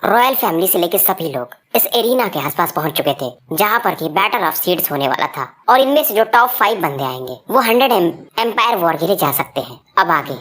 Royal family से लेकर सभी लोग इस एरिना के आसपास पहुंच चुके थे, जहां पर की बैटल ऑफ सीड्स होने वाला था। और इनमें से जो टॉप 5 बंदे आएंगे वो 100 एम्पायर वॉर के लिए जा सकते हैं। अब आगे,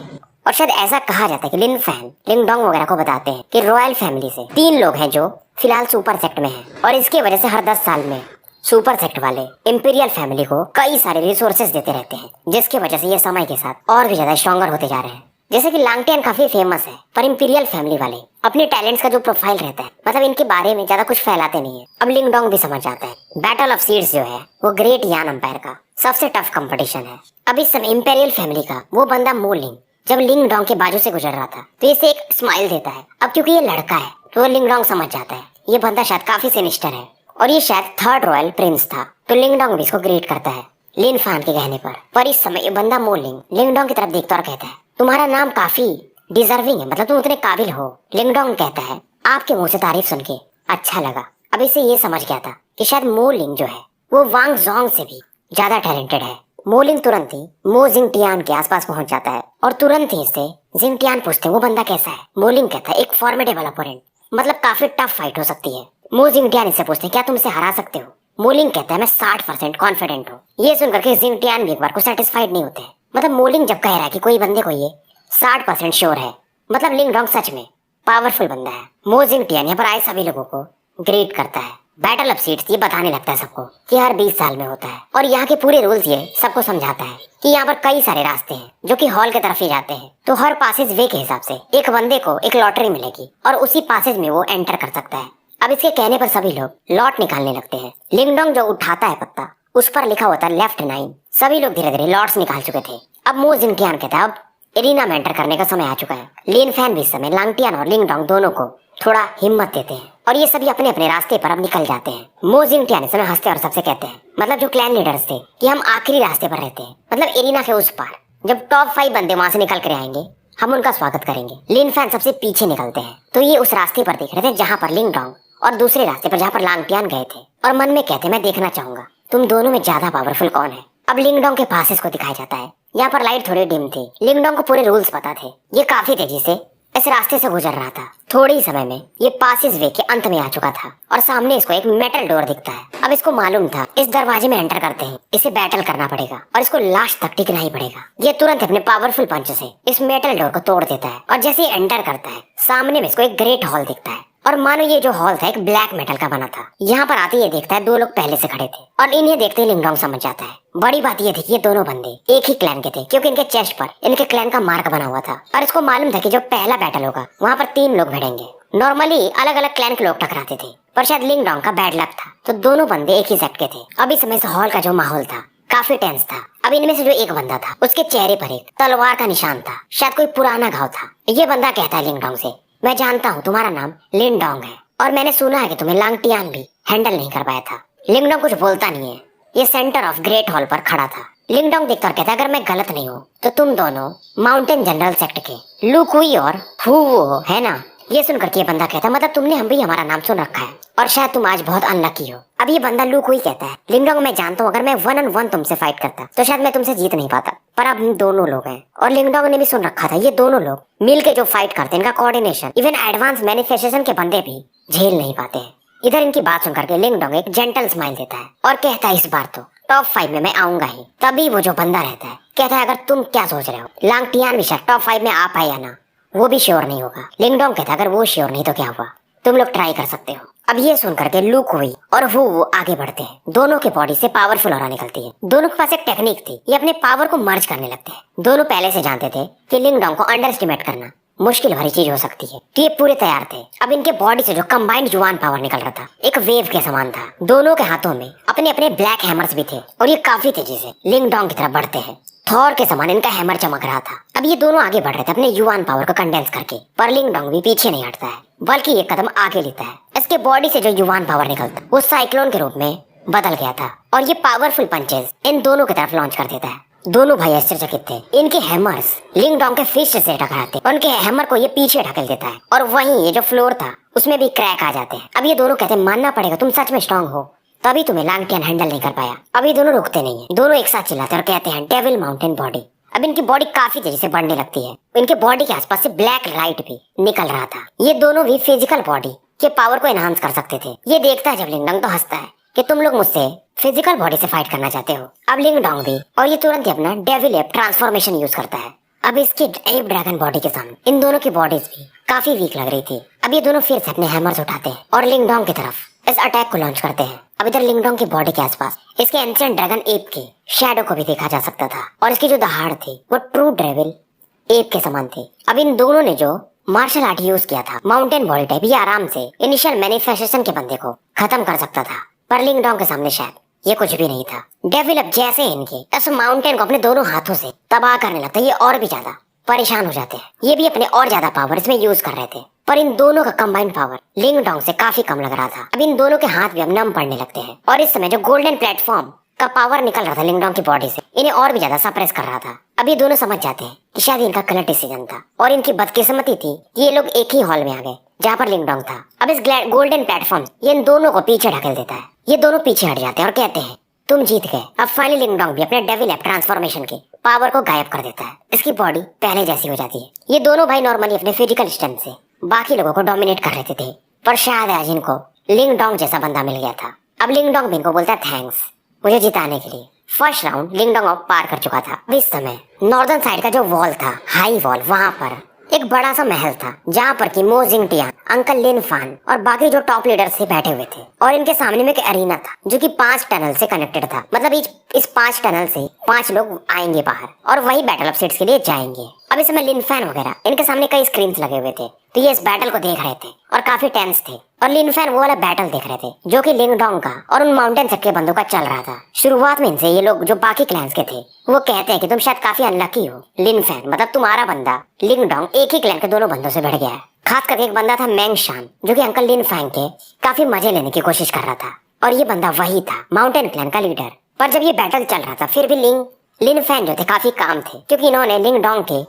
और शायद ऐसा कहा जाता है कि लिन फैन लिंगडोंग वगैरह को बताते हैं कि रॉयल फैमिली से 3 लोग हैं जो फिलहाल सुपर सेक्ट में हैं, और इसकी वजह से हर 10 साल में सुपर सेक्ट वाले इंपीरियल फैमिली को कई सारे रिसोर्सेज देते रहते हैं, जिसकी वजह से ये समय के साथ और भी ज्यादा स्ट्रॉन्गर होते जा रहे हैं। जैसे कि लांगटियन काफी फेमस है, पर इंपीरियल फैमिली वाले अपने टैलेंट्स का जो प्रोफाइल रहता है, मतलब इनके बारे में ज्यादा कुछ फैलाते नहीं है। अब लिंगडोंग भी समझ जाता है बैटल ऑफ सीड्स जो है वो ग्रेट यान एम्पायर का सबसे टफ कंपटीशन है। अब इस समय इंपीरियल फैमिली का वो बंदा मोलिंग जब लिंगडोंग के बाजू से गुजर रहा था तो इसे एक स्माइल देता है। अब क्योंकि ये लड़का है तो वो लिंगडोंग समझ जाता है ये बंदा शायद काफी सिनिस्टर है, और ये शायद 3rd रॉयल प्रिंस था, तो लिंगडोंग भी इसको ग्रेट करता है लिन फान के कहने पर इस समय ये बंदा मोलिंग लिंगडोंग की तरफ देखता और कहता है तुम्हारा नाम काफी डिजर्विंग है, मतलब तुम उतने काबिल हो। लिंगडोंग कहता है आपके मुंह से तारीफ सुन के अच्छा लगा। अब इसे ये समझ गया था कि शायद मोलिंग जो है वो वांग जोंग से भी ज्यादा टैलेंटेड है। मोलिंग तुरंत ही मो जिंगटियान के आसपास पहुंच जाता है और तुरंत ही इससे जिंगटियान पूछते हैं वो बंदा कैसा है। मोलिंग कहता है एक फॉर्मेडेबल अपोनेंट, मतलब काफी टफ फाइट हो सकती है। मो जिंगटियान इससे पूछते हैं क्या तुम इसे हरा सकते हो। मोलिंग कहता है मैं 60% कॉन्फिडेंट हूँ। ये सुनकर के जिंगटियान भी एक बार को सेटिस्फाइड नहीं होते, मतलब मोलिंग जब कह रहा है कि कोई बंदे को ये 60% श्योर है, मतलब लिंगडोंग सच में पावरफुल बंदा है। मो जिंगटियान यहाँ पर आए सभी लोगों को ग्रेट करता है। बैटल ऑफ सीड्स ये बताने लगता है सबको कि हर 20 साल में होता है, और यहाँ के पूरे रूल्स ये सबको समझाता है कि यहाँ पर कई सारे रास्ते हैं जो कि हॉल की तरफ ही जाते हैं। तो हर पासेज वे के हिसाब से एक बंदे को एक लॉटरी मिलेगी और उसी पासेज में वो एंटर कर सकता है। अब इसके कहने पर सभी लोग लॉट निकालने लगते हैं। लिंगडोंग जो उठाता है पत्ता उस पर लिखा होता है लेफ्ट 9। सभी लोग धीरे धीरे लॉट्स निकाल चुके थे। अब मो जिंगटियान कहता है अब एरिना में एंटर करने का समय आ चुका है। लिन फैन भी इस समय लांगटियान और लिंगडोंग दोनों को थोड़ा हिम्मत देते हैं और ये सभी अपने अपने रास्ते पर अब निकल जाते हैं। मो जिंगटियान इस समय हंसते और सबसे कहते हैं, मतलब जो क्लैन लीडर्स थे, कि हम आखिरी रास्ते पर रहते हैं, मतलब एरिना के उस पार। जब टॉप 5 बंदे वहां से निकल कर आएंगे हम उनका स्वागत करेंगे। लिन फैन सबसे पीछे निकलते हैं, तो ये उस रास्ते पर देख रहे थे जहाँ पर लिंगडोंग और दूसरे रास्ते पर जहाँ पर लांगटियान गए थे, और मन में कहते मैं देखना चाहूंगा तुम दोनों में ज्यादा पावरफुल कौन है। अब लिंगडोंग के पासेस को दिखाया जाता है। यहाँ पर लाइट थोड़ी डिम थी। लिंगडोंग को पूरे रूल्स पता थे। ये काफी तेजी से इस रास्ते से गुजर रहा था। थोड़े ही समय में ये पासिस वे के अंत में आ चुका था और सामने इसको एक मेटल डोर दिखता है। अब इसको मालूम था इस दरवाजे में एंटर करते हैं इसे बैटल करना पड़ेगा और इसको लास्ट तक टिकना ही पड़ेगा। ये तुरंत अपने पावरफुल पंच से इस मेटल डोर को तोड़ देता है और जैसे ही एंटर करता है सामने में इसको एक ग्रेट हॉल दिखता है, और मानो ये जो हॉल था एक ब्लैक मेटल का बना था। यहाँ पर आते ये देखता है 2 लोग पहले से खड़े थे, और इन्हें देखते ही लिंगडोंग समझ जाता है। बड़ी बात ये थी कि ये दोनों बंदे एक ही क्लैन के थे, क्योंकि इनके चेस्ट पर इनके क्लैन का मार्क बना हुआ था, और इसको मालूम था कि जो पहला बैटल होगा वहाँ पर 3 लोग भिड़ेंगे। नॉर्मली अलग अलग क्लैन के लोग टकराते थे, पर शायद लिंगडोंग का बैड लक था, तो दोनों बंदे एक ही सेट के थे। अब इस समय से हॉल का जो माहौल था काफी टेंस था। अब इनमें से जो एक बंदा था उसके चेहरे पर एक तलवार का निशान था, शायद कोई पुराना घाव था। ये बंदा कहता है लिंगडोंग से मैं जानता हूँ तुम्हारा नाम लिंगडोंग है, और मैंने सुना है कि तुम्हें लांगटियान भी हैंडल नहीं कर पाया था। लिंगडोंग कुछ बोलता नहीं है। ये सेंटर ऑफ ग्रेट हॉल पर खड़ा था। लिंगडोंग देखकर कहता है अगर मैं गलत नहीं हूँ तो तुम दोनों माउंटेन जनरल सेक्ट के लू कुई और हु वो है ना। ये सुनकर के ये बंदा कहता है मतलब तुमने हम भी हमारा नाम सुन रखा है, और शायद तुम आज बहुत अनलकी हो। अब ये बंदा लू कुई कहता है लिंगडोंग मैं जानता हूँ अगर मैं 1 on 1 तुमसे फाइट करता तो शायद मैं तुमसे जीत नहीं पाता, पर अब हम दोनों लोग हैं। और लिंगडोंग ने भी सुन रखा था ये दोनों लोग मिल के जो फाइट करते हैं इनका कोऑर्डिनेशन इवन एडवांस मैनिफेस्टेशन के बंदे भी झेल नहीं पाते हैं। इधर इनकी बात सुनकर के लिंगडोंग एक जेंटल स्माइल देता है और कहता है इस बार तो टॉप 5 में मैं आऊंगा ही। तभी वो जो बंदा रहता है कहता है अगर तुम क्या सोच रहे हो लांगटियान भी शायद टॉप 5 में आ पाए या ना वो भी श्योर नहीं होगा। लिंगडोंग कहता है अगर वो श्योर नहीं तो क्या हुआ, तुम लोग ट्राई कर सकते हो। अब ये सुनकर के लू कुई और वो आगे बढ़ते हैं। दोनों के बॉडी से पावरफुल ऑरा निकलती है। दोनों के पास एक टेक्निक थी, ये अपने पावर को मर्ज करने लगते हैं। दोनों पहले से जानते थे कि लिंगडोंग को अंडर एस्टिमेट करना मुश्किल भरी चीज हो सकती है, तो ये पूरे तैयार थे। अब इनके बॉडी से जो कंबाइंड जुआन पावर निकल रहा था एक वेव के समान था। दोनों के हाथों में अपने अपने ब्लैक हैमर्स भी थे और ये काफी तेजी से लिंगडोंग की तरफ बढ़ते हैं। थॉर के समान इनका हैमर चमक रहा था। अब ये दोनों आगे बढ़ रहे थे अपने युवान पावर को कंडेंस करके, पर लिंगडोंग भी पीछे नहीं हटता है बल्कि एक कदम आगे लेता है। इसके बॉडी से जो युवान पावर निकलता वो साइक्लोन के रूप में बदल गया था और ये पावरफुल पंचेस इन दोनों की तरफ लॉन्च कर देता है। दोनों भाई आश्चर्यचकित थे। इनके हैमर्स लिंगडोंग के फिस्ट से टकराते और उनके हैमर को ये पीछे ढकेल देता है, और वहीं ये जो फ्लोर था उसमें भी क्रैक आ जाते हैं। अब ये दोनों कहते हैं मानना पड़ेगा तुम सच में स्ट्रांग हो, तभी तुम्हें लांगटियान हैंडल नहीं कर पाया। अब ये दोनों रुकते नहीं है, दोनों एक साथ चिल्लाते और कहते हैं डेविल माउंटेन बॉडी। अब इनकी बॉडी काफी तेजी से बढ़ने लगती है। इनके बॉडी के आसपास से ब्लैक लाइट भी निकल रहा था। ये दोनों भी फिजिकल बॉडी के पावर को एनहांस कर सकते थे। ये देखता है जब लिंगडोंग तो हंसता है कि तुम लोग मुझसे फिजिकल बॉडी से फाइट करना चाहते हो। अब लिंगडोंग भी, और ये तुरंत ही अपना डेविल एप ट्रांसफॉर्मेशन यूज करता है। अब इसकी एप ड्रैगन बॉडी के सामने इन दोनों की बॉडीज भी काफी वीक लग रही थी। अब ये दोनों फिर से अपने हैमर्स उठाते हैं और लिंगडोंग की तरफ इस अटैक को लॉन्च करते हैं। अब इधर लिंगडोंग की बॉडी के आसपास इसके एंशिएंट ड्रैगन एप के शैडो को भी देखा जा सकता था और इसकी जो दहाड़ थी वो ट्रू डेविल एप के समान थी। अब इन दोनों ने जो मार्शल आर्ट यूज किया था माउंटेन बॉडी टाइप, ये आराम से इनिशियल मैनिफेस्टेशन के बंदे को खत्म कर सकता था, पर लिंगडोंग के सामने शायद ये कुछ भी नहीं था। डेविल अब जैसे इनके इस माउंटेन को अपने दोनों हाथों से तबाह करने लगता है, ये और भी ज्यादा परेशान हो जाते हैं। ये भी अपने और ज्यादा पावर इसमें यूज कर रहे थे, पर इन दोनों का कंबाइंड पावर लिंगडोंग से काफी कम लग रहा था। अब इन दोनों के हाथ भी अब नम पड़ने लगते हैं और इस समय जो गोल्डन प्लेटफॉर्म का पावर निकल रहा था लिंगडोंग की बॉडी से, इन्हें और भी ज्यादा सप्रेस कर रहा था। अब ये दोनों समझ जाते हैं कि शायद इनका गलत डिसीजन था और इनकी बदकिस्मती थी कि ये लोग एक ही हॉल में आ गए जहाँ पर लिंगडोंग था। अब इस गोल्डन प्लेटफॉर्म ये इन दोनों को पीछे ढकेल देता है। ये दोनों पीछे हट जाते हैं और कहते हैं तुम जीत गए। अब फाइनली लिंगडोंग भी अपने डेविल एप ट्रांसफॉर्मेशन के पावर को गायब कर देता है। इसकी बॉडी पहले जैसी हो जाती है। ये दोनों भाई नॉर्मली अपने फिजिकल स्ट्रेंथ से बाकी लोगों को डोमिनेट कर रहे थे, पर शायद आज इनको लिंगडोंग जैसा बंदा मिल गया था। अब लिंगडोंग भी इनको बोलता है थैंक्स मुझे जिताने के लिए। फर्स्ट राउंड लिंगडोंग पार कर चुका था। इस समय नॉर्दर्न साइड का जो वॉल था, हाई वॉल, वहां पर एक बड़ा सा महल था जहाँ पर की मो जिंगटियान, अंकल लिन फान और बाकी जो टॉप लीडर्स थे बैठे हुए थे और इनके सामने में एक एरिना था जो कि 5 टनल से कनेक्टेड था। मतलब इस 5 टनल से 5 लोग आएंगे बाहर और वही बैटल ऑफ सीड्स के लिए जाएंगे। अब इस समय लिन फैन वगैरह इनके सामने कई स्क्रीन्स लगे हुए थे, तो ये इस बैटल को देख रहे थे और काफी टेंस थे। और लिन फैन वो वाला बैटल देख रहे थे जो कि लिंगडोंग का और उन माउंटेन सेट के बंदों का चल रहा था। शुरुआत में इनसे ये लोग जो बाकी क्लैंस के थे वो कहते हैं कि तुम शायद काफी अनलकी हो लिन फैन, मतलब तुम्हारा बंदा लिंगडोंग एक ही क्लैन के दोनों बंदों से भिड़ गया है। खास करके एक बंदा था मेंग शान जो कि अंकल लिन फैंग के काफी मजे लेने की कोशिश कर रहा था और ये बंदा वही था माउंटेन क्लैन का लीडर। पर जब ये बैटल चल रहा था फिर भी लिन फैन जो थे काफी काम थे क्योंकि इन्होंने लिंगडोंग के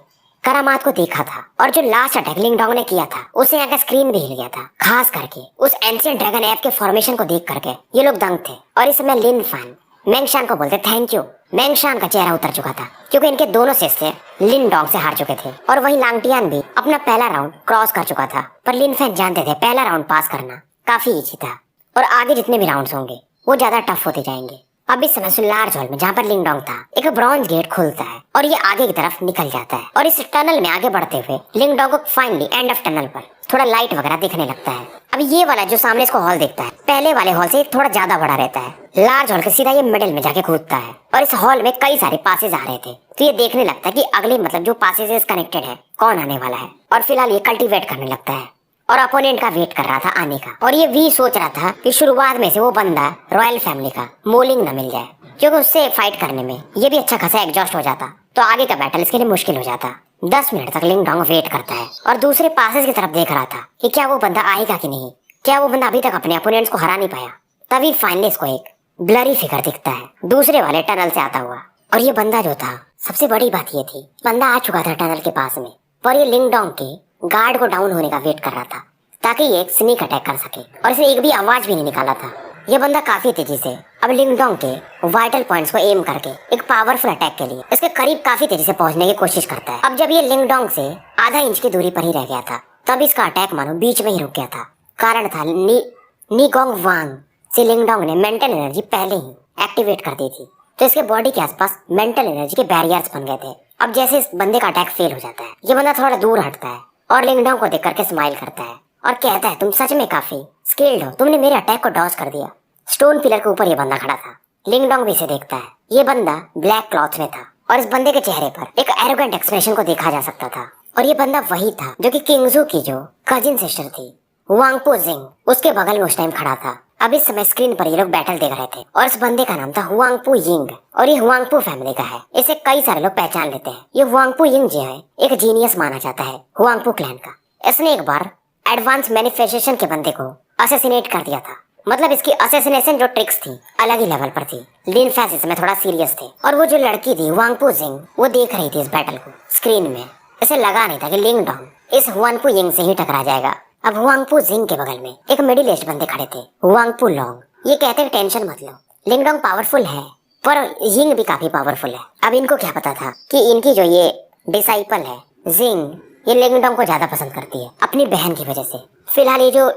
करामात को देखा था और जो लास्ट अटैक लिंगडोंग ने किया था उससे यहाँ का स्क्रीन भी हिल गया था। खास करके उस एंशिएंट ड्रैगन एप के फॉर्मेशन को देख करके ये लोग दंग थे और इस समय लिन फैन मेंगशान को बोलते थैंक यू। मेंगशान का चेहरा उतर चुका था क्योंकि इनके दोनों शिष्य लिंगडोंग से हार चुके थे और वही लांगटियान भी अपना पहला राउंड क्रॉस कर चुका था। पर लिन फैन जानते थे पहला राउंड पास करना काफी इजी था और आगे जितने भी राउंड्स होंगे वो ज्यादा टफ होते जाएंगे। अब इस समय लार्ज हॉल में जहाँ पर लिंगडोंग था एक ब्रॉन्ज गेट खुलता है और ये आगे की तरफ निकल जाता है और इस टनल में आगे बढ़ते हुए लिंगडोंग को फाइनली एंड ऑफ टनल पर थोड़ा लाइट वगैरह दिखने लगता है। अब ये वाला जो सामने इसको हॉल देखता है पहले वाले हॉल से थोड़ा ज्यादा बड़ा रहता है। लार्ज हॉल के सीधा ये मिडिल में जाके कूदता है और इस हॉल में कई सारे पासेज आ रहे थे, तो ये देखने लगता है कि अगले मतलब जो पासेज कनेक्टेड है कौन आने वाला है और फिलहाल ये कल्टीवेट करने लगता है और अपोनेंट का वेट कर रहा था आने का। और ये भी सोच रहा था कि शुरुआत में से वो बंदा रॉयल फैमिली का मोलिंग न मिल जाए क्योंकि उससे फाइट करने में ये भी अच्छा खासा एग्जॉस्ट हो जाता तो आगे का बैटल इसके लिए मुश्किल हो जाता। 10 मिनट तक लिंगडोंग वेट करता है और दूसरे पासेस की तरफ देख रहा था कि क्या वो बंदा आएगा कि नहीं, क्या वो बंदा अभी तक अपने अपोनेंट्स को हरा नहीं पाया। तभी फाइनली इसको एक ब्लरी फिगर दिखता है दूसरे वाले टनल से आता हुआ और ये बंदा जो था, सबसे बड़ी बात ये थी बंदा आ चुका था टनल के पास में, पर ये लिंगडोंग के गार्ड को डाउन होने का वेट कर रहा था ताकि ये एक स्नीक अटैक कर सके और इसे एक भी आवाज भी नहीं निकाला था। ये बंदा काफी तेजी से अब लिंगडोंग के वाइटल पॉइंट्स को एम करके एक पावरफुल अटैक के लिए इसके करीब काफी तेजी से पहुंचने की कोशिश करता है। अब जब ये लिंगडोंग से आधा इंच की दूरी पर ही रह गया था तब इसका अटैक मानो बीच में ही रुक गया था। कारण था नीगोंग वांग से लिंगडोंग ने मेंटल एनर्जी पहले ही एक्टिवेट कर दी थी, तो इसके बॉडी के आसपास मेंटल एनर्जी के बैरियर्स बन गए थे। अब जैसे इस बंदे का अटैक फेल हो जाता है ये बंदा थोड़ा दूर हटता है और लिंगडोंग को देख करके स्माइल करता है और कहता है तुम सच में काफी स्किल्ड हो, तुमने मेरे अटैक को डॉज कर दिया। स्टोन पिलर के ऊपर ये बंदा खड़ा था। लिंगडोंग भी इसे देखता है। ये बंदा ब्लैक क्लॉथ में था और इस बंदे के चेहरे पर एक एरोगेंट एक्सप्रेशन को देखा जा सकता था और ये बंदा वही था जो कि किंगजू की जो कजिन सिस्टर थी हुआंगपो जिंग उसके बगल में उस टाइम खड़ा था। अब इस समय स्क्रीन पर ये लोग बैटल देख रहे थे और इस बंदे का नाम था हुआंगपो यिंग और ये हुआंगपो फैमिली का है। इसे कई सारे लोग पहचान लेते हैं। ये हुआंगपो यिंग जो है एक जीनियस माना जाता है हुआंगपो क्लैन का। इसने एक बार एडवांस मैनिफेस्टेशन के बंदे को असैसिनेट कर दिया था, मतलब इसकी असैसिनेशन जो ट्रिक्स थी अलग ही लेवल पर थी। लिन फैस इसमें थोड़ा सीरियस थे और वो जो लड़की थी हुआंगपो जिंग वो देख रही थी इस बैटल को स्क्रीन में। इसे लगा नहीं था कि लिंगडोंग इस हुआंगपो यिंग से ही टकरा जाएगा। अब हुआंगपो जिंग के बगल में एक मिडिल एज बंदे खड़े थे हुआंगपो लॉन्ग। ये कहते टेंशन मत लो, लिंगडोंग पावरफुल है पर यिंग भी काफी पावरफुल है। अब इनको क्या पता था कि इनकी जो ये डिसाइपल है जिंग ये लिंगडोंग को ज्यादा पसंद करती है अपनी बहन की वजह से। फिलहाल ये जो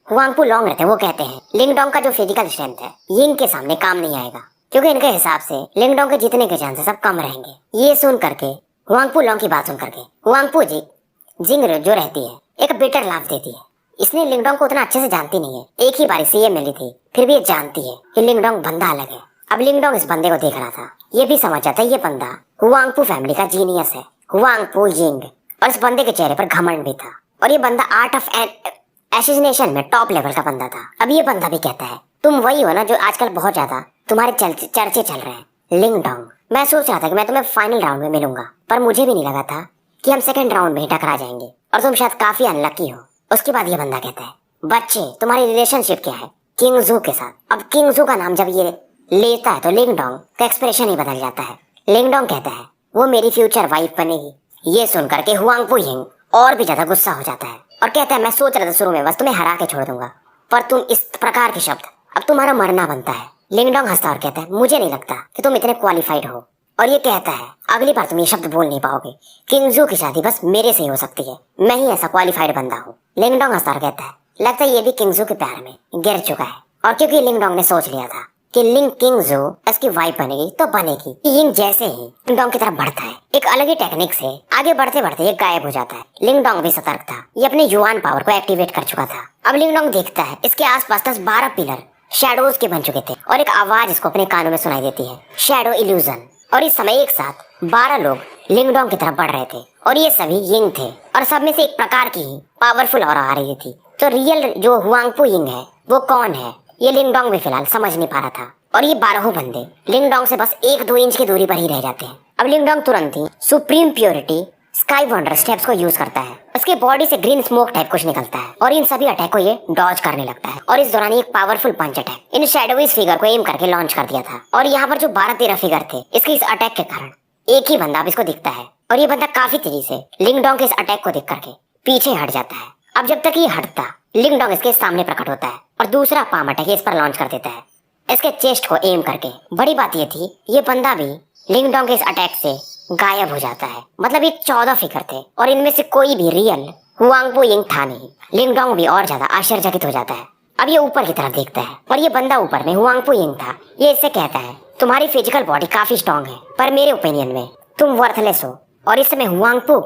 हुआंगपू लॉन्ग रहते हैं, वो कहते हैं लिंगडोंग का जो फिजिकल स्ट्रेंथ है यिंग के सामने काम नहीं आएगा, क्योंकि इनके हिसाब से लिंगडोंग के जीतने के चांसेस अब कम रहेंगे। ये सुन करके हुआंगपू लॉन्ग की बात सुन करके हुआंगपू जी जिंग जो रहती है एक बिटर लाफ देती है। इसने लिंगडोंग को उतना अच्छे से जानती नहीं है, एक ही बारी से ये मिली थी, फिर भी ये जानती है कि लिंगडोंग बंदा अलग है। अब लिंगडोंग इस बंदे को देख रहा था, ये भी समझ जाता है ये बंदा हुआंगपू फैमिली का जीनियस है, हुआंगपू यिंग। और इस बंदे के चेहरे पर घमंड भी था, और ये बंदा आर्ट ऑफ एसिनेशन में टॉप लेवल का बंदा था। अब ये बंदा भी कहता है तुम वही हो ना जो आजकल बहुत ज्यादा तुम्हारे चर्चे चल रहे हैं, लिंगडोंग। मैं सोच रहा था कि मैं तुम्हें फाइनल राउंड में मिलूंगा, पर मुझे भी नहीं लगा था कि हम सेकंड राउंड में ही टकरा जाएंगे, और तुम शायद काफी अनलकी हो। उसके बाद ये बंदा कहता है बच्चे तुम्हारी रिलेशनशिप क्या है किंग जू के साथ। अब किंग जू का नाम जब ये लेता है तो लिंगडोंग का एक्सप्रेशन ही बदल जाता है। लिंगडोंग कहता है वो मेरी फ्यूचर वाइफ बनेगी। ये सुनकर के हुआंगपू यिंग और भी ज्यादा गुस्सा हो जाता है और कहता है मैं सोच रहा था शुरू में बस तुम्हें हरा के छोड़ दूंगा, पर तुम इस प्रकार के शब्द, अब तुम्हारा मरना बनता है। लिंगडोंग हंसता और कहता है मुझे नहीं लगता कि तुम इतने क्वालिफाइड हो, और ये कहता है अगली बार तुम ये शब्द बोल नहीं पाओगे, किंगजू की शादी बस मेरे से ही हो सकती है, मैं ही ऐसा क्वालिफाइड बंदा हूँ। लिंगडोंग हंसता और कहता है लगता है ये भी किंगजू के प्यार में गिर चुका है, और क्योंकि लिंगडोंग ने सोच लिया था कि किंगजू इसकी वाइफ बनेगी तो बनेगी। यिंग जैसे ही लिंगडोंग की तरफ बढ़ता है एक अलग ही टेक्निक से आगे बढ़ते बढ़ते ये गायब हो जाता है। लिंगडोंग भी सतर्क था, ये अपने युआन पावर को एक्टिवेट कर चुका था। अब लिंगडोंग देखता है इसके आसपास 10-12 पिलर शैडोज के बन चुके थे, और एक आवाज इसको अपने कानों में सुनाई देती है, शैडो इल्यूजन। और इस समय एक साथ 12 लोग लिंगडोंग की तरफ बढ़ रहे थे, और ये सभी यिंग थे, और सब में से एक प्रकार की ही पावरफुल ऑरा आ रही थी। तो रियल जो हुआंगपू यिंग है वो कौन है, ये लिंगडोंग भी फिलहाल समझ नहीं पा रहा था। और ये 12 बंदे लिंगडोंग से बस 1-2 इंच की दूरी पर ही रह जाते हैं। अब लिंगडोंग तुरंत ही supreme purity sky wonder steps को यूज करता है। उसके बॉडी से ग्रीन स्मोक टाइप कुछ निकलता है, और इन सभी अटैक को ये डॉज करने लगता है। और इस दौरान एक powerful punch attack in shadowy figure को एम करके लॉन्च कर दिया था। और यहाँ पर जो 12-13 फिगर थे, इसके इस अटैक के कारण एक ही बंदा अब इसको दिखता है, और ये बंदा काफी तेजी से लिंगडोंग के इस अटैक को देख करके पीछे हट जाता है। अब जब तक ये हटता, लिंगडोंग इसके सामने प्रकट होता है और दूसरा पाम अटैक इस पर लॉन्च कर देता है, इसके चेस्ट को एम करके। बड़ी बात ये थी ये बंदा भी लिंगडोंग के इस अटैक से गायब हो जाता है। मतलब ये 14 फिगर थे, और इनमें से कोई भी रियल हुआंगपू यिंग था नहीं। लिंगडोंग भी और ज्यादा आश्चर्यचकित हो जाता है। अब ये ऊपर की तरफ देखता है, और ये बंदा ऊपर में हुआंगपू यिंग था। ये इससे कहता है तुम्हारी फिजिकल बॉडी काफी स्ट्रॉन्ग है, पर मेरे ओपिनियन में तुम वर्थलेस हो। और इस समय हुआंगपू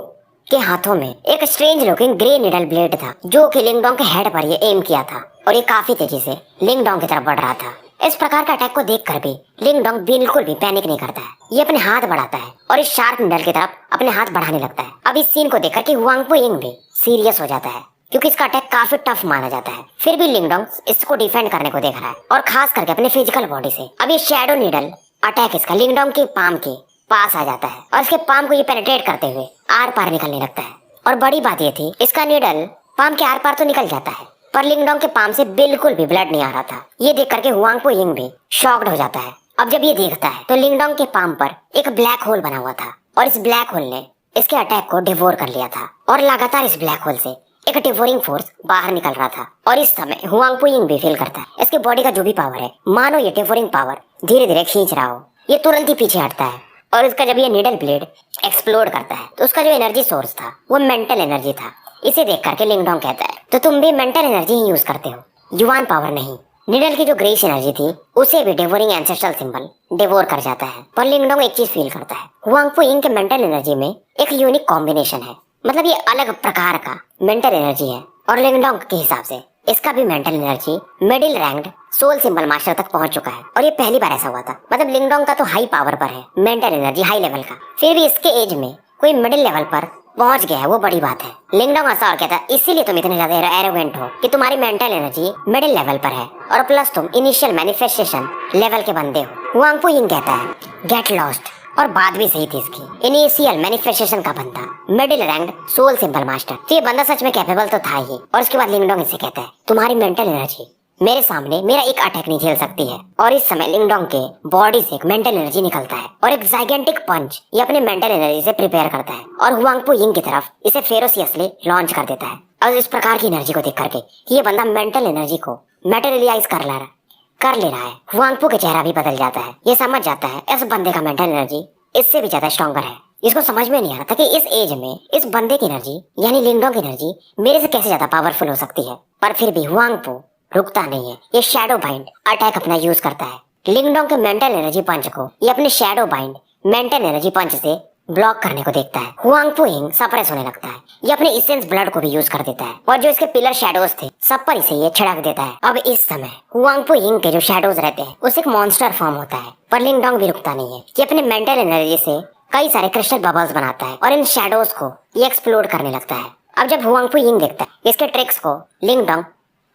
के हाथों में एक strange looking grey needle blade था, जो कि लिंगडोंग के हेड पर ये एम किया था, और ये काफी तेजी से लिंगडोंग की तरफ बढ़ रहा था। इस प्रकार का अटैक को देखकर भी लिंगडोंग बिल्कुल भी पैनिक नहीं करता है। ये अपने हाथ बढ़ाता है और इस शार्प निडल की तरफ अपने हाथ बढ़ाने लगता है। अब इस सीन को देखकर कि हुआंगपू यिंग भी सीरियस हो जाता है, क्योंकि इसका अटैक काफी टफ माना जाता है। फिर भी लिंगडोंग इसको डिफेंड करने को देख रहा है, और खास करके अपने फिजिकल बॉडी से। अब ये शैडो निडल अटैक इसका लिंगडोंग के पाम के पास आ जाता है, और इसके पाम को ये पेनिट्रेट करते हुए आर पार निकलने लगता है। और बड़ी बात ये थी इसका निडल पाम के आर पार तो निकल जाता है, पर लिंगडोंग के पाम से बिल्कुल भी ब्लड नहीं आ रहा था। ये देख करके हुआंगपू यिंग भी शॉक्ड हो जाता है। अब जब ये देखता है तो लिंगडोंग के पाम पर एक ब्लैक होल बना हुआ था, और इस ब्लैक होल ने इसके अटैक को डिवोर कर लिया था, और लगातार इस ब्लैक होल से एक डिवोरिंग फोर्स बाहर निकल रहा था। और इस समय हुआंगपू यिंग भी फील करता है इसके बॉडी का जो भी पावर है, मानो ये डिवोरिंग पावर धीरे धीरे खींच रहा हो। ये तुरंत ही पीछे हटता है, और इसका जब ये निडल ब्लेड एक्सप्लोड करता है तो उसका जो एनर्जी सोर्स था वो मेंटल एनर्जी था। इसे देख करके लिंगडोंग कहता है तो तुम भी मेंटल एनर्जी ही यूज करते हो, युआन पावर नहीं। निडल की जो ग्रेस एनर्जी थी उसे भी डिवोरिंग एंसेस्ट्रल सिंबल डिवोर कर जाता है। पर लिंगडोंग एक चीज फील करता है, हुआंगपू यिंग के मेंटल एनर्जी में एक यूनिक कॉम्बिनेशन है। मतलब ये अलग प्रकार का मेंटल एनर्जी है, और लिंगडोंग के हिसाब से इसका भी mental energy middle ranked soul symbol master तक पहुंच चुका है। और ये पहली बार ऐसा हुआ था। मतलब लिंगडोंग का तो हाई पावर पर है मेंटल एनर्जी हाई लेवल का, फिर भी इसके एज में कोई मिडिल लेवल पर पहुंच गया है, वो बड़ी बात है। लिंगडोंग हंसा और कहता है इसीलिए तुम इतने ज्यादा एरोगेंट हो कि तुम्हारी मेंटल एनर्जी मिडिल लेवल पर है, और प्लस तुम इनिशियल मैनिफेस्टेशन लेवल के बंदे हो। हुआंगपू यिंग कहता है गेट लॉस्ट, और बात भी सही थी इसकी। इनिशियल मैनिफेस्टेशन का बंदा, middle ranked soul symbol master, तो ये बंदा सच में कैपेबल तो था ही। और उसके बाद लिंगडोंग इसे कहता है तुम्हारी मेंटल एनर्जी मेरे सामने मेरा एक अटैक नहीं झेल सकती है। और इस समय लिंगडोंग के बॉडी से एक मेंटल एनर्जी निकलता है, और एक जाइगेंटिक पंच ये अपने मेंटल एनर्जी से प्रिपेयर करता है, और हुआंगपू यिंग की तरफ इसे फेरोसियसली लॉन्च कर देता है। और इस प्रकार की एनर्जी को देख करके कि ये बंदा मेंटल एनर्जी को मैटेरियलाइज कर ले रहा है, हुआंगपू का चेहरा भी बदल जाता है। ये समझ जाता है इस बंदे का मेंटल एनर्जी इससे भी ज्यादा स्ट्रॉन्गर है। इसको समझ में नहीं आ रहा था कि इस एज में इस बंदे की एनर्जी यानी लिंगडोंग की एनर्जी मेरे से कैसे ज्यादा पावरफुल हो सकती है। पर फिर भी हुआंगपो रुकता नहीं है। ये शैडो बाइंड अटैक अपना यूज करता है। लिंगडोंग के मेंटल एनर्जी पंच को ये अपने शैडो बाइंड मेंटल एनर्जी पंच से ब्लॉक करने को देखता है। हुआंगपो यिंग सप्रेस होने लगता है। ये अपने इसेंस ब्लड को भी यूज कर देता है और जो इसके पिलर शैडोज थे सब पर इसे ये छिड़क देता है। अब इस समय हुआंगपो यिंग के जो शैडोज रहते हैं उससे एक मॉन्स्टर फॉर्म होता है। पर लिंगडोंग भी रुकता नहीं है। ये अपने मेंटल एनर्जी से कई सारे क्रिस्टल बबल्स बनाता है और इन शैडोज को ये एक्सप्लोड करने लगता है। अब जब हुआंगपो यिंग देखता है इसके ट्रिक्स को लिंगडोंग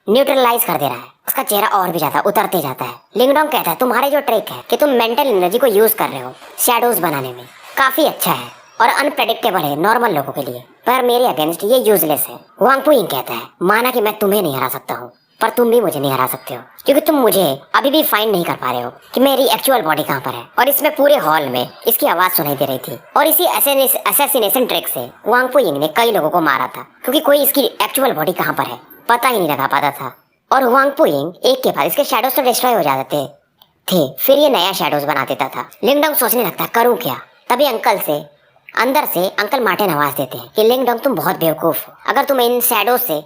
न्यूट्रलाइज कर दे रहा है, उसका चेहरा और भी ज्यादा उतरते जाता है। लिंगडोंग कहता है तुम्हारे जो ट्रिक है कि तुम मेंटल एनर्जी को यूज कर रहे हो शैडोज बनाने में काफी अच्छा है और अनप्रेडिक्टेबल है नॉर्मल लोगों के लिए, पर मेरे अगेंस्ट ये यूजलेस है। हुआंगपो यिंग कहता है माना कि मैं तुम्हें नहीं हरा सकता हूँ पर तुम भी मुझे नहीं हरा सकते हो क्योंकि तुम मुझे अभी भी फाइंड नहीं कर पा रहे हो कि मेरी एक्चुअल बॉडी कहाँ पर है। और इसमें पूरे हॉल में इसकी आवाज सुनाई दे रही थी और इसी असैसिनेशन ट्रिक से हुआंगपो यिंग ने कई लोगों को मारा था क्योंकि कोई इसकी एक्चुअल बॉडी कहाँ पर है पता ही नहीं लगा पाता था। और हुआंगपो यिंग एक के बाद इसके शैडोज तो डिस्ट्रॉय हो जाते थे, फिर ये नया शैडोज बना देता था। लिंगडोंग सोचने लगता करूँ क्या। तभी अंदर से अंकल मार्टिन आवाज देते हैं कि लिंगडोंग तुम बहुत बेवकूफ हो, अगर तुम्हें इन शैडोज से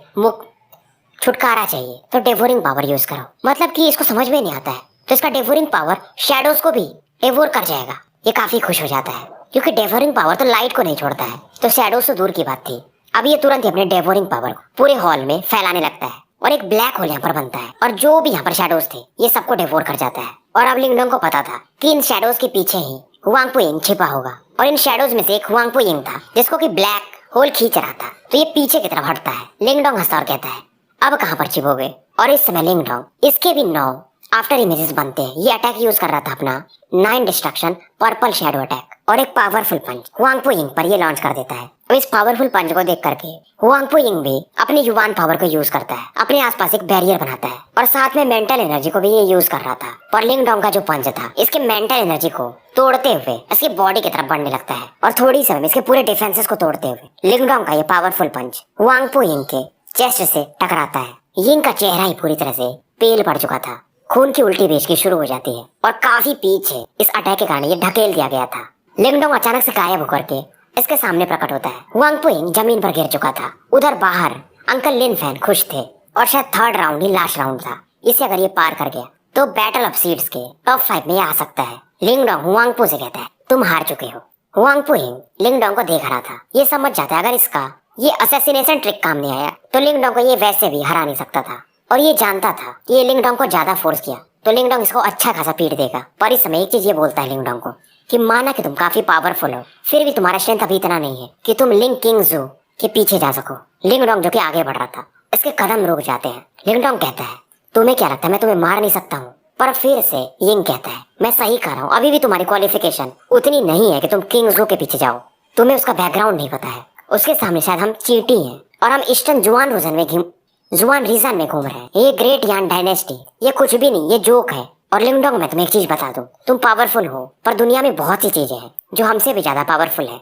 छुटकारा चाहिए तो डेवोरिंग पावर यूज करो। मतलब कि इसको समझ में नहीं आता है तो इसका डेवोरिंग पावर शैडोज को भी डेवोर कर जाएगा। ये काफी खुश हो जाता है क्योंकि डेवोरिंग पावर तो लाइट को नहीं छोड़ता है तो शैडोज से दूर की बात थी। अब ये तुरंत ही अपने डेवोरिंग पावर को पूरे हॉल में फैलाने लगता है और एक ब्लैक होल यहाँ पर बनता है और जो भी यहाँ पर शैडोज थे ये सबको डेवोर कर जाता है। और अब लिंगडोंग को पता था कि इन शैडोज के पीछे ही हुआंगपो यिंग छिपा होगा और इन शैडोज में से एक हुआंगपो यिंग था जिसको कि ब्लैक होल खींच रहा था। तो ये पीछे की तरफ हटता है। लिंगडोंग हंसता और कहता है अब कहाँ पर छिपोगे। और इस समय लिंगडोंग इसके भी 9 आफ्टर इमेजेस बनते हैं। ये अटैक यूज कर रहा था अपना 9 डिस्ट्रक्शन पर्पल शैडो अटैक और एक पावरफुल पंच हुआंगपो यिंग पर ये लॉन्च कर देता है। अब इस पावरफुल पंच को देख करके हुआंगपो यिंग भी अपनी युवान पावर को यूज करता है, अपने आसपास एक बैरियर बनाता है और साथ में मेंटल एनर्जी को भी ये यूज कर रहा था। पर लिंगडोंग का जो पंच था इसके मेंटल एनर्जी को तोड़ते हुए इसकी बॉडी की तरफ बढ़ने लगता है और थोड़ी समय में इसके पूरे डिफेंसेस को तोड़ते हुए लिंगडोंग का ये पावरफुल पंच हुआंगपो यिंग के चेस्ट से टकराता है। यिंग का चेहरा ही पूरी तरह से पेल पड़ चुका था, खून की उल्टी बेचकी शुरू हो जाती है और काफी पीछे इस अटैक के कारण ये ढकेल दिया गया था। लिंगडोंग अचानक से गायब होकर के इसके सामने प्रकट होता है। हुआंगपो यिंग जमीन पर गिर चुका था। उधर बाहर अंकल लिन फैन खुश थे और शायद 3rd राउंड ही लास्ट राउंड था। इसे अगर ये पार कर गया तो बैटल ऑफ सीड्स के टॉप 5 में ये आ सकता है। लिंगडोंग हुआंगपो से कहता है तुम हार चुके हो। हुआंगपो यिंग लिंगडोंग को देख रहा था। ये समझ जाता है अगर इसका ये असैसिनेशन ट्रिक काम नहीं आया तो लिंगडोंग को ये वैसे भी हरा नहीं सकता था और ये जानता था कि ये लिंगडोंग को ज्यादा फोर्स किया तो लिंगडोंग इसको अच्छा खासा पीट देगा। पर इस समय एक चीज ये बोलता है लिंगडोंग को कि माना कि तुम काफी पावरफुल हो फिर भी तुम्हारा स्ट्रेंथ अभी इतना नहीं है कि तुम लिंग किंग जू के पीछे जा सको। लिंगडोंग जो कि आगे बढ़ रहा था इसके कदम रुक जाते हैं। लिंगडोंग कहता है तुम्हें क्या लगता है मैं तुम्हें मार नहीं सकता हूँ। पर फिर से यिंग कहता है मैं सही कह रहा हूँ, अभी भी तुम्हारी क्वालिफिकेशन उतनी नहीं है कि तुम किंग जू के पीछे जाओ। तुम्हें उसका बैकग्राउंड नहीं पता है। उसके सामने शायद हम चींटी हैं और हम ईस्टर्न जुआन रीजन में घूम रहे हैं। ये ग्रेट यान डायनेस्टी ये कुछ भी नहीं, ये जोक है। और लिंगडोंग मैं तुम्हें एक चीज बता दूं, तुम पावरफुल हो पर दुनिया में बहुत सी चीजें हैं जो हमसे भी ज्यादा पावरफुल है।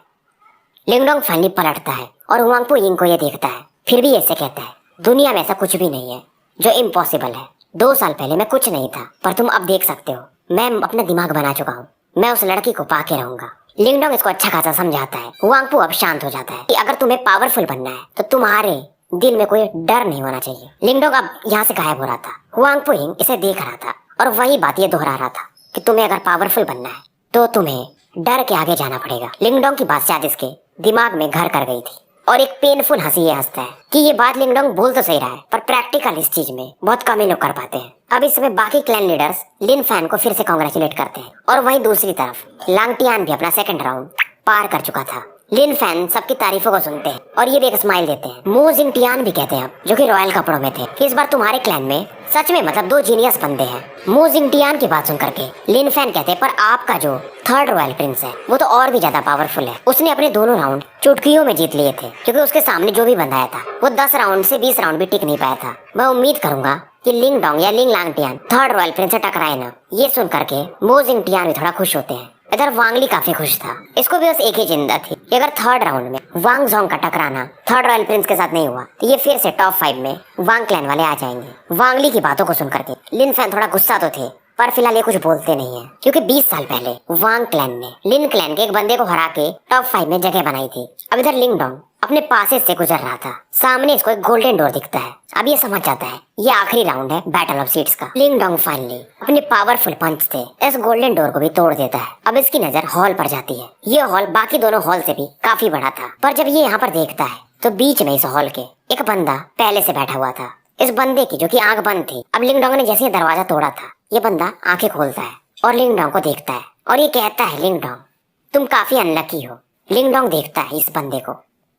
लिंगडोंग फाइनली पलटता है और हुआंगपो यिंग को ये देखता है, फिर भी ऐसे कहता है दुनिया में ऐसा कुछ भी नहीं है जो इम्पॉसिबल है। 2 साल पहले मैं कुछ नहीं था पर तुम अब देख सकते हो मैं अपना दिमाग बना चुका हूँ, मैं उस लड़की को पाके रहूंगा। लिंगडोंग इसको अच्छा खासा समझाता है। हुआंगपो अब शांत हो जाता है कि अगर तुम्हें पावरफुल बनना है तो तुम्हारे दिल में कोई डर नहीं होना चाहिए। लिंगडोंग अब यहाँ से गायब हो रहा था। हुआंगपो यिंग इसे देख रहा था और वही बात ये दोहरा रहा था कि तुम्हें अगर पावरफुल बनना है तो तुम्हें डर के आगे जाना पड़ेगा। लिंगडोंग की बात शायद इसके दिमाग में घर कर गई थी और एक पेनफुल हंसी ये हंसता है कि ये बात लिंगडोंग बोल तो सही रहा है पर प्रैक्टिकल इस चीज में बहुत कम ही लोग कर पाते हैं। अब इसमें बाकी क्लैन लीडर्स लिन फैन को फिर से कांग्रेचुलेट करते हैं और वहीं दूसरी तरफ लांगटियान भी अपना 2nd राउंड पार कर चुका था। लिन फैन सबकी तारीफों को सुनते हैं और ये भी एक स्माइल देते हैं। मो जिंगटियान भी कहते हैं जो कि रॉयल कपड़ों में थे कि इस बार तुम्हारे क्लैन में सच में मतलब 2 जीनियस बंदे हैं। मो जिंगटियान की बात सुन करके लिन फैन कहते हैं पर आपका जो 3rd रॉयल प्रिंस है वो तो और भी ज्यादा पावरफुल है। उसने अपने दोनों राउंड चुटकियों में जीत लिए थे क्योंकि उसके सामने जो भी बंदा आया था वो 10 राउंड से 20 राउंड भी टिक नहीं पाया था। मैं उम्मीद करूंगा कि लिंगडोंग या लिंग लांगटियान 3rd रॉयल प्रिंस से टकराए ना। ये सुन करके मो जिंगटियान भी थोड़ा खुश होते हैं। इधर वांगली काफी खुश था, इसको भी बस एक ही चिंता थी कि अगर 3rd राउंड में वांग जोंग का टकराना 3rd रॉयल प्रिंस के साथ नहीं हुआ तो ये फिर से टॉप 5 में वांग क्लैन वाले आ जाएंगे। वांगली की बातों को सुन करके लिन फैन थोड़ा गुस्सा तो थे पर फिलहाल ये कुछ बोलते नहीं है, क्योंकि 20 साल पहले वांग क्लैन ने लिन क्लैन के एक बंदे को हरा के टॉप 5 में जगह बनाई थी। अब इधर लिंग डोंग अपने पासेज से गुजर रहा था, सामने इसको एक गोल्डन डोर दिखता है। अब ये समझ जाता है ये आखिरी राउंड है बैटल ऑफ सीड्स का। लिंग डोंग फाइनली अपने पावरफुल पंच से इस गोल्डन डोर को भी तोड़ देता है। अब इसकी नजर हॉल पर जाती है। ये हॉल बाकी दोनों हॉल से भी काफी बड़ा था, पर जब ये यहाँ पर देखता है तो बीच में इस हॉल के एक बंदा पहले से बैठा हुआ था। इस बंदे की जो कि आंख बंद थी, अब लिंग डोंग ने जैसे ही दरवाजा तोड़ा था, ये बंदा आंखें खोलता है और लिंग डोंग को देखता है और ये कहता है, लिंग डोंग तुम काफी अनलकी हो। लिंग डोंग देखता है इस बंदे को,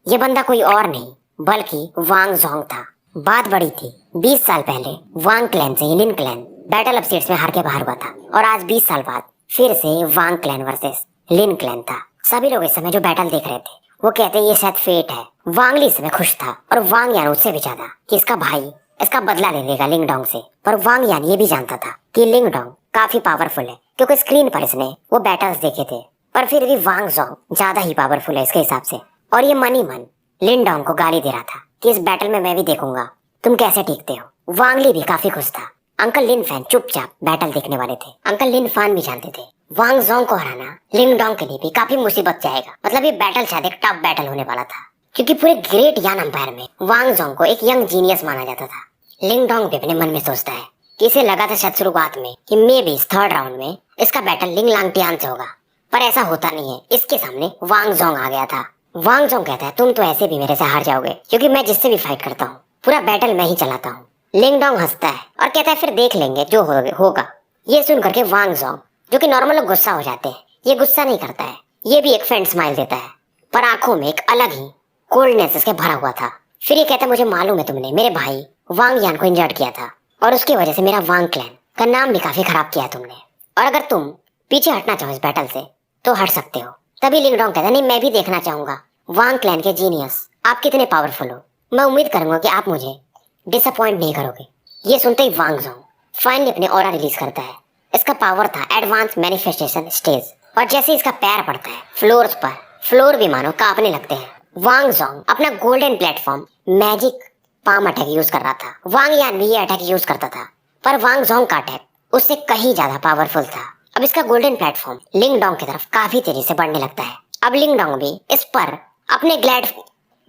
ये बंदा कोई और नहीं बल्कि वांग जोंग था। बात बड़ी थी, 20 साल पहले वांग क्लैन से लिन क्लैन बैटल ऑफ सीड्स में हार के बाहर हुआ था और आज 20 साल बाद फिर से वांग क्लैन वर्सेस लिन क्लैन था। सभी लोग इस समय जो बैटल देख रहे थे वो कहते हैं ये शायद फेट है। वांग ली इसमें खुश था और वांग यान उससे भी ज्यादा कि इसका भाई इसका बदला ले लेगा लिंग डोंग से। पर वांग यान ये भी जानता था कि लिंग डोंग काफी पावरफुल है, क्योंकि स्क्रीन पर इसने वो बैटल्स देखे थे। पर फिर भी वांग जोंग ज्यादा ही पावरफुल है इसके हिसाब से, और ये मन ही मन लिन डोंग को गाली दे रहा था कि इस बैटल में मैं भी देखूंगा तुम कैसे टीकते हो। वांग ली भी काफी खुश था। अंकल लिन फैन चुपचाप बैटल देखने वाले थे। अंकल लिन फैन भी जानते थे वांग जोंग को हराना लिंग डोंग के लिए भी काफी मुसीबत जाएगा। मतलब ये बैटल शायद एक टफ बैटल होने वाला था, क्योंकि पूरे ग्रेट यान एम्पायर में वांग जोंग को एक यंग जीनियस माना जाता था। लिंग डोंग भी अपने मन में सोचता है कि इसे लगा था शायद शुरुआत में कि मे बी इस थर्ड राउंड में इसका बैटल लिंग लांगटियान से होगा, पर ऐसा होता नहीं है। इसके सामने वांग जोंग आ गया था। वांग जोंग कहता है तुम तो ऐसे भी मेरे से हार जाओगे, क्योंकि मैं जिससे भी फाइट करता हूँ पूरा बैटल मैं ही चलाता हूँ। लिंग डोंग हंसता है और कहता है फिर देख लेंगे जो होगा। ये सुन करके वांग जोंग, जो कि नॉर्मल लोग गुस्सा हो जाते हैं, ये गुस्सा नहीं करता है। ये भी एक फ्रेंड स्माइल देता है, पर आंखों में एक अलग ही कोल्डनेस इसके भरा हुआ था। फिर ये कहता है मुझे मालूम है तुमने मेरे भाई वांग यान को इंजर्ड किया था और उसकी वजह से मेरा वांग क्लैन का नाम भी काफी खराब किया है तुमने, और अगर तुम पीछे हटना चाहो इस बैटल से तो हट सकते हो। तभी लिंग डोंग कहता है नहीं, मैं भी देखना चाहूंगा वांग क्लैन के जीनियस आप कितने पावरफुल हो। मैं उम्मीद करूंगा कि आप मुझे डिसअपॉइंट नहीं करोगे। ये सुनते ही वांग जोंग फाइनली अपने ऑरा रिलीज करता है। इसका पावर था एडवांस मैनिफेस्टेशन स्टेज, और जैसे इसका पैर पड़ता है फ्लोर्स पर, फ्लोर भी मानो कांपने लगते हैं। वांग जोंग अपना golden platform magic palm attack use कर रहा था। वांग यान भी ये अटैक यूज करता था, पर वांग जोंग का अटैक उससे कहीं ज्यादा पावरफुल था। अब इसका गोल्डन प्लेटफॉर्म लिंग डोंग की तरफ काफी तेजी से बढ़ने लगता है। अब लिंग डोंग भी इस पर अपने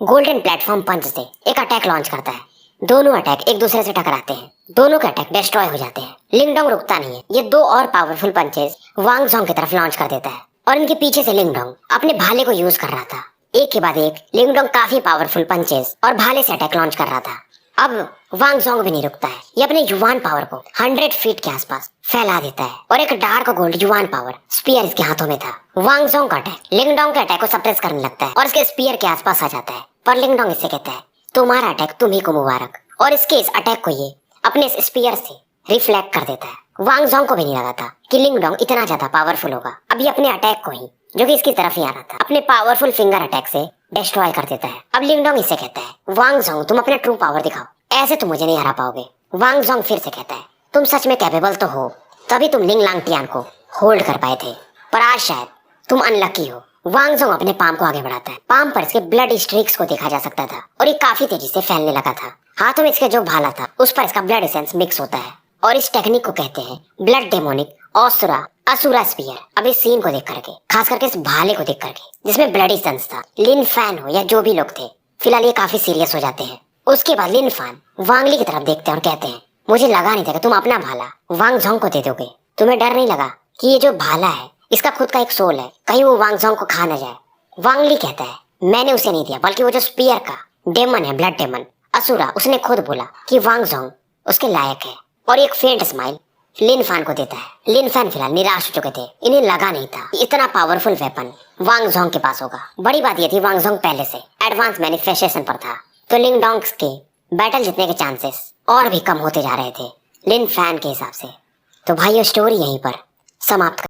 गोल्डन प्लेटफॉर्म पंच से एक अटैक लॉन्च करता है। दोनों अटैक एक दूसरे से टकराते हैं, दोनों के अटैक डिस्ट्रॉय हो जाते हैं। लिंग डोंग रुकता नहीं है, ये दो और पावरफुल पंचेस वांग जोंग की तरफ लॉन्च कर देता है, और इनके पीछे से लिंग डोंग अपने भाले को यूज कर रहा था। एक के बाद एक लिंग डोंग काफी पावरफुल पंचेस और भाले से अटैक लॉन्च कर रहा था। अब वांग जोंग भी नहीं रुकता है, ये अपने युवान पावर को 100 फीट के आसपास फैला देता है, और एक डार्क गोल्ड युवान पावर स्पीयर इसके हाथों में था। वांग जोंग का अटैक लिंग डोंग के अटैक को सप्रेस करने लगता है और इसके स्पीयर के आसपास आ जाता है, पर लिंग डोंग इससे कहता है तुम्हारा अटैक तुम्ही को मुबारक, और इसके इस अटैक को ये अपने स्पीयर से रिफ्लेक्ट कर देता है। वांग जोंग को भी नहीं लगा था कि लिंग डोंग इतना ज्यादा पावरफुल होगा। अब ये अपने अटैक को ही, जो कि इसकी तरफ ही आ रहा था, अपने पावरफुल फिंगर अटैक से डिस्ट्रॉय कर देता है। अब लिंग डोंग इससे कहता है वांग जोंग तुम अपना ट्रू पावर दिखाओ, ऐसे तुम मुझे नहीं हरा पाओगे। वांग जोंग फिर से कहता है तुम सच में कैपेबल तो हो, तभी तुम लिंग लांगटियान को होल्ड कर पाए थे, पर आज शायद तुम अनलकी हो। वांग जोंग अपने पाम को आगे बढ़ाता है। पाम पर इसके ब्लड स्ट्रीक्स को देखा जा सकता था, और ये काफी तेजी से फैलने लगा था। हाथों में इसके जो भाला था उस पर इसका ब्लड एसेंस मिक्स होता है, और इस टेक्निक को कहते हैं ब्लड डेमोनिक असुरा स्पीयर। अब इस सीन को देख करके, खास करके इस भाले को देख करके जिसमें ब्लड एसेंस था, लिन फैन हो या जो भी लोग थे, फिलहाल ये काफी सीरियस हो जाते हैं। उसके बाद लिन फैन वांग ली की तरफ देखते हैं और कहते हैं मुझे लगा नहीं था कि तुम अपना भाला वांग जोंग को दे दोगे। तुम्हें डर नहीं लगा कि ये जो भाला है इसका खुद का एक सोल है, कहीं वो वांग जोंग को खा न जाए। वांग ली कहता है मैंने उसे नहीं दिया, बल्कि वो जो स्पीयर का डेमन है, ब्लड डेमन असुरा, उसने खुद बोला कि वांग जोंग उसके लायक है। और एक फेंट स्माइल लिन फैन को देता है। लिन फैन फिलहाल निराश हो चुके थे, इन्हें लगा नहीं था कि इतना पावरफुल वेपन वांग जोंग के पास होगा। बड़ी बात यह थी वांग जोंग पहले से एडवांस मैनिफेस्टेशन पर था, तो लिंग डोंग के बैटल जीतने के चांसेस और भी कम होते जा रहे थे लिन फैन के हिसाब से। तो भाइयों स्टोरी यहीं पर समाप्त